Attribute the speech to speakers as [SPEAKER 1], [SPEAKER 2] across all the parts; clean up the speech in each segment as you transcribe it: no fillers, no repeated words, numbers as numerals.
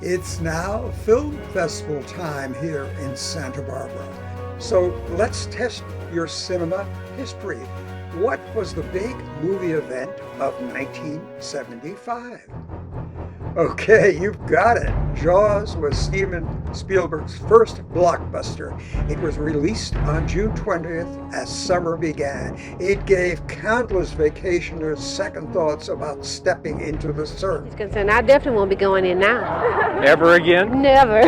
[SPEAKER 1] It's now film festival time here in Santa Barbara. So let's test your cinema history. What was the big movie event of 1975? Okay, you've got it. Jaws was Steven Spielberg's first blockbuster. It was released on June 20th as summer began. It gave countless vacationers second thoughts about stepping into the surf.
[SPEAKER 2] Concerned, I definitely won't be going in now.
[SPEAKER 3] Ever again?
[SPEAKER 2] Never.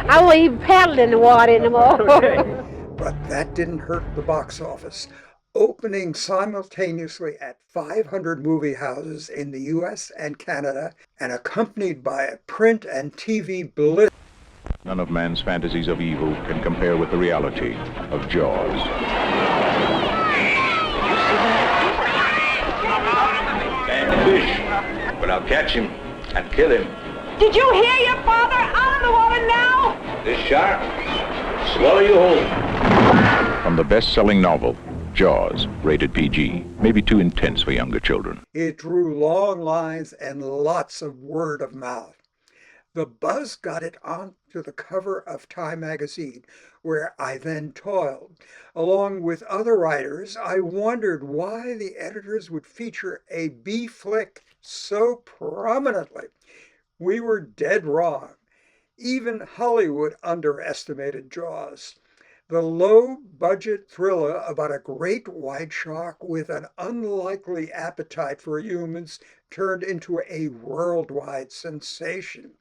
[SPEAKER 2] I won't even paddle in the water anymore.
[SPEAKER 3] Okay.
[SPEAKER 1] But that didn't hurt the box office. Opening simultaneously at 500 movie houses in the US and Canada, and accompanied by a print and TV blitz.
[SPEAKER 4] None of man's fantasies of evil can compare with the reality of Jaws.
[SPEAKER 5] Bad fish, but I'll catch him and kill him.
[SPEAKER 6] Did you hear your father? Out of the water now!
[SPEAKER 5] This shark, swallow you whole.
[SPEAKER 4] From the best-selling novel, Jaws, rated PG, maybe too intense for younger children.
[SPEAKER 1] It drew long lines and lots of word of mouth. The buzz got it onto the cover of Time magazine, where I then toiled. Along with other writers, I wondered why the editors would feature a B flick so prominently. We were dead wrong. Even Hollywood underestimated Jaws. The low-budget thriller about a great white shark with an unlikely appetite for humans turned into a worldwide sensation.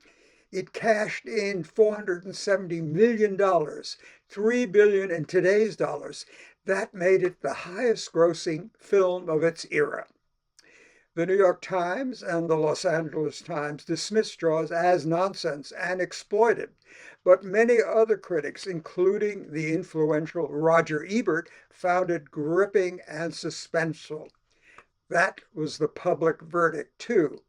[SPEAKER 1] It cashed in $470 million, $3 billion in today's dollars. That made it the highest-grossing film of its era. The New York Times and the Los Angeles Times dismissed Jaws as nonsense and exploited, but many other critics, including the influential Roger Ebert, found it gripping and suspenseful. That was the public verdict, too.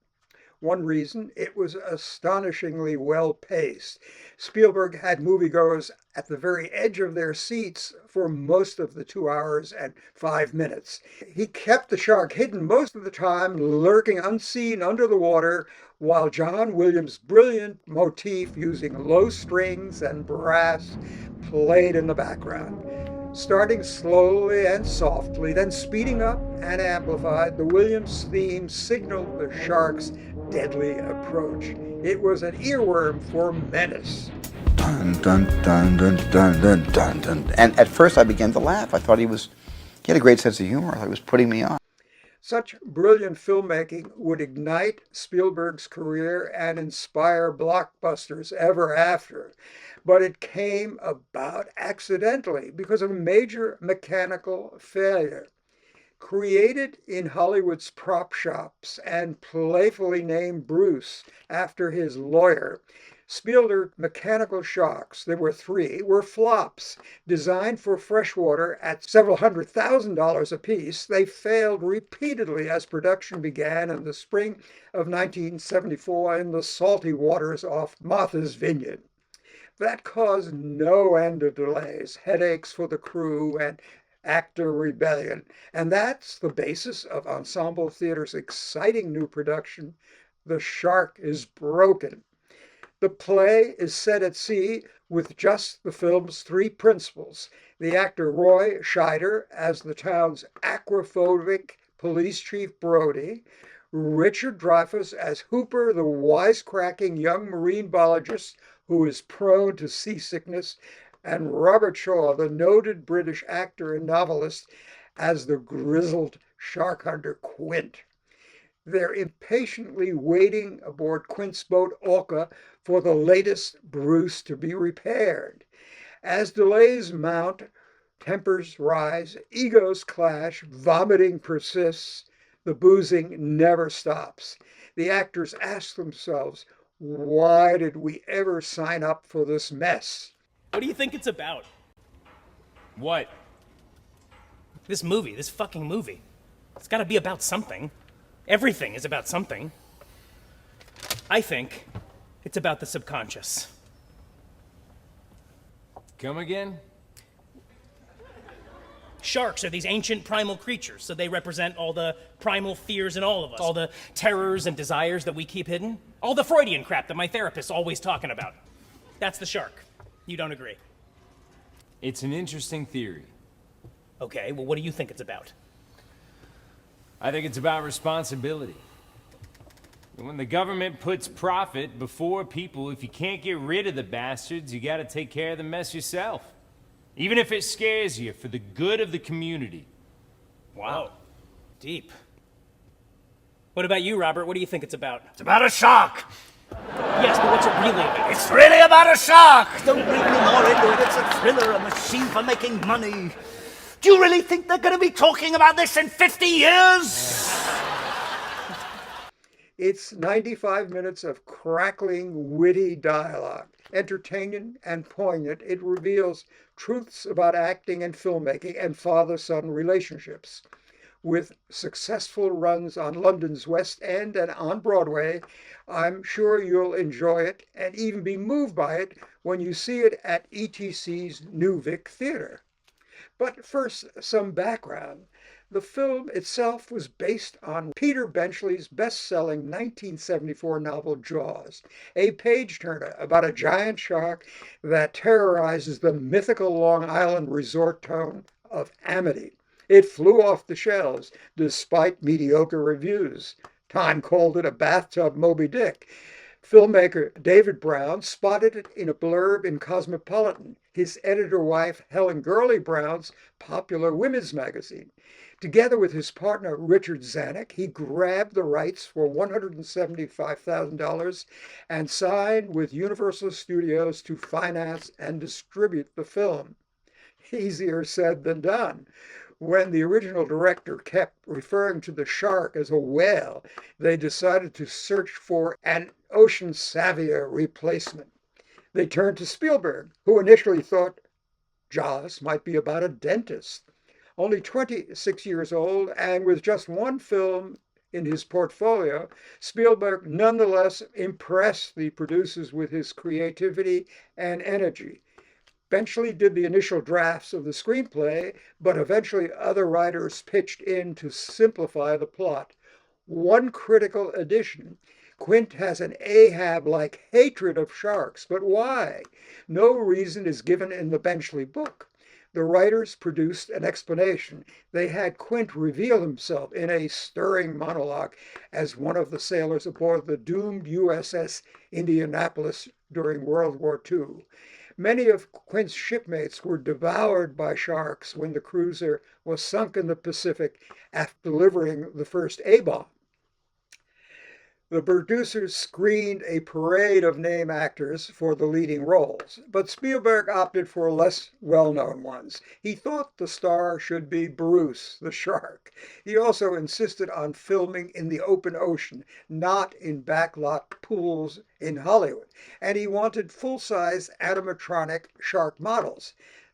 [SPEAKER 1] One reason, it was astonishingly well-paced. Spielberg had moviegoers at the very edge of their seats for most of the 2 hours and 5 minutes. He kept the shark hidden most of the time, lurking unseen under the water, while John Williams' brilliant motif using low strings and brass played in the background. Starting slowly and softly, then speeding up and amplified, the Williams theme signaled the shark's deadly approach. It was an earworm for menace.
[SPEAKER 7] Dun, dun, dun, dun, dun, dun, dun, dun. And at first I began to laugh. I thought he had a great sense of humor. I thought he was putting me on.
[SPEAKER 1] Such brilliant filmmaking would ignite Spielberg's career and inspire blockbusters ever after. But it came about accidentally because of a major mechanical failure. Created in Hollywood's prop shops and playfully named Bruce after his lawyer, Spielberg mechanical sharks, there were 3, were flops. Designed for freshwater at several $100,000 apiece, they failed repeatedly as production began in the spring of 1974 in the salty waters off Martha's Vineyard. That caused no end of delays, headaches for the crew, and actor rebellion. And that's the basis of Ensemble Theater's exciting new production, The Shark is Broken. The play is set at sea with just the film's 3 principals. The actor Roy Scheider as the town's aquaphobic police chief Brody, Richard Dreyfuss as Hooper, the wisecracking young marine biologist who is prone to seasickness, and Robert Shaw, the noted British actor and novelist, as the grizzled shark hunter Quint. They're impatiently waiting aboard Quint's boat Orca for the latest Bruce to be repaired. As delays mount, tempers rise, egos clash, vomiting persists, the boozing never stops. The actors ask themselves, why did we ever sign up for this mess?
[SPEAKER 8] What do you think it's about? What? This movie, this fucking movie. It's gotta be about something. Everything is about something. I think it's about the subconscious.
[SPEAKER 3] Come again?
[SPEAKER 8] Sharks are these ancient primal creatures, so they represent all the primal fears in all of us, all the terrors and desires that we keep hidden, all the Freudian crap that my therapist's always talking about. That's the shark. You don't agree?
[SPEAKER 3] It's an interesting theory.
[SPEAKER 8] Okay, well, what do you think it's about?
[SPEAKER 3] I think it's about responsibility. When the government puts profit before people, if you can't get rid of the bastards, you gotta take care of the mess yourself. Even if it scares you, for the good of the community.
[SPEAKER 8] Wow. Deep. What about you, Robert? What do you think it's about?
[SPEAKER 9] It's about a shark.
[SPEAKER 8] Yes, but what's it really about?
[SPEAKER 9] It's really about a shark. Don't bring me more into it. It's a thriller, a machine for making money. Do you really think they're going to be talking about this in 50 years?
[SPEAKER 1] It's 95 minutes of crackling, witty dialogue. Entertaining and poignant, it reveals truths about acting and filmmaking and father-son relationships. With successful runs on London's West End and on Broadway, I'm sure you'll enjoy it and even be moved by it when you see it at ETC's New Vic Theatre. But first, some background. The film itself was based on Peter Benchley's best-selling 1974 novel Jaws, a page-turner about a giant shark that terrorizes the mythical Long Island resort town of Amity. It flew off the shelves despite mediocre reviews. Time called it a bathtub Moby Dick. Filmmaker David Brown spotted it in a blurb in Cosmopolitan, his editor-wife Helen Gurley Brown's popular women's magazine. Together with his partner Richard Zanuck, he grabbed the rights for $175,000 and signed with Universal Studios to finance and distribute the film. Easier said than done. When the original director kept referring to the shark as a whale, they decided to search for an ocean savia replacement. They turned to Spielberg, who initially thought Jaws might be about a dentist. Only 26 years old and with just one film in his portfolio, Spielberg nonetheless impressed the producers with his creativity and energy. Benchley did the initial drafts of the screenplay, but eventually other writers pitched in to simplify the plot. One critical addition: Quint has an Ahab-like hatred of sharks, but why? No reason is given in the Benchley book. The writers produced an explanation. They had Quint reveal himself in a stirring monologue as one of the sailors aboard the doomed USS Indianapolis during World War II. Many of Quint's shipmates were devoured by sharks when the cruiser was sunk in the Pacific after delivering the first A-bomb. The producers screened a parade of name actors for the leading roles, but Spielberg opted for less well-known ones. He thought the star should be Bruce, the shark. He also insisted on filming in the open ocean, not in backlot pools in Hollywood, and he wanted full-size animatronic shark models.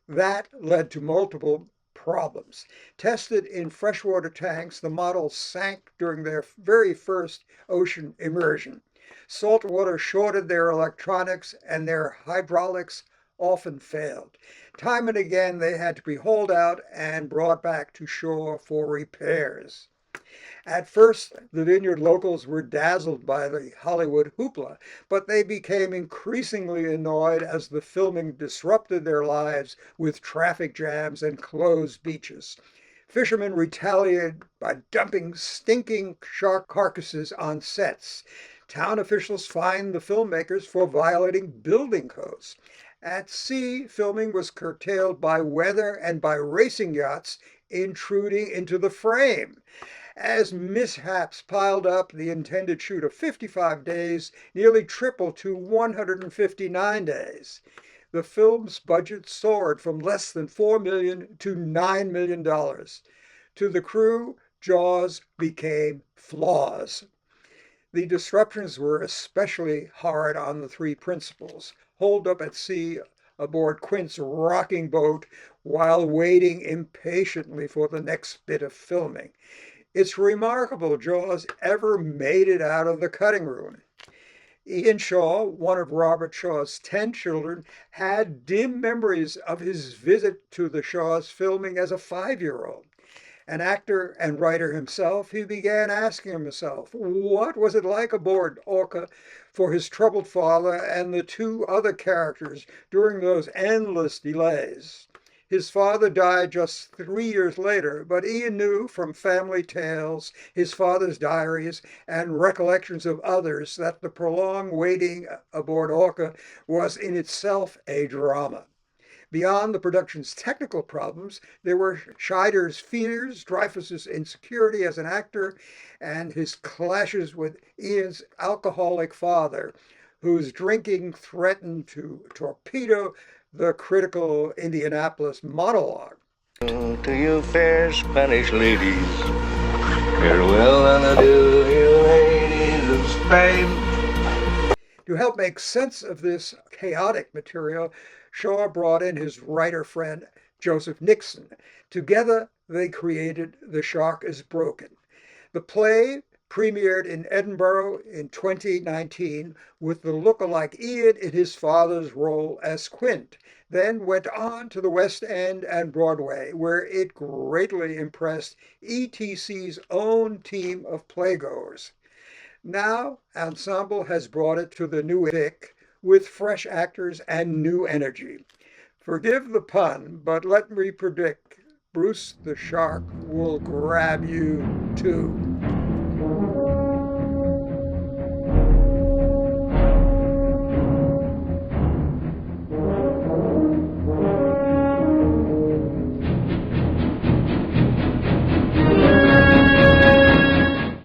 [SPEAKER 1] That led to multiple problems. Tested in freshwater tanks, the models sank during their very first ocean immersion. Salt water shorted their electronics and their hydraulics often failed. Time and again, they had to be hauled out and brought back to shore for repairs. At first, the Vineyard locals were dazzled by the Hollywood hoopla, but they became increasingly annoyed as the filming disrupted their lives with traffic jams and closed beaches. Fishermen retaliated by dumping stinking shark carcasses on sets. Town officials fined the filmmakers for violating building codes. At sea, filming was curtailed by weather and by racing yachts intruding into the frame. As mishaps piled up, the intended shoot of 55 days nearly tripled to 159 days. The film's budget soared from less than $4 million to $9 million. To the crew, Jaws became flaws. The disruptions were especially hard on the three principals, holed up at sea aboard Quint's rocking boat while waiting impatiently for the next bit of filming. It's remarkable Jaws ever made it out of the cutting room. Ian Shaw, one of Robert Shaw's 10 children, had dim memories of his visit to the Shaws filming as a 5-year-old. An actor and writer himself, he began asking himself, what was it like aboard Orca for his troubled father and the 2 other characters during those endless delays? His father died just 3 years later, but Ian knew from family tales, his father's diaries, and recollections of others that the prolonged waiting aboard Orca was in itself a drama. Beyond the production's technical problems, there were Scheider's fears, Dreyfuss's insecurity as an actor, and his clashes with Ian's alcoholic father, whose drinking threatened to torpedo the critical Indianapolis monologue.
[SPEAKER 5] To you fair Spanish ladies, farewell and adieu, you ladies of Spain.
[SPEAKER 1] To help make sense of this chaotic material, Shaw brought in his writer friend, Joseph Nixon. Together, they created The Shark is Broken. The play premiered in Edinburgh in 2019 with the look-alike Ian in his father's role as Quint, then went on to the West End and Broadway, where it greatly impressed ETC's own team of playgoers. Now, Ensemble has brought it to the new Vic with fresh actors and new energy. Forgive the pun, but let me predict Bruce the Shark will grab you too.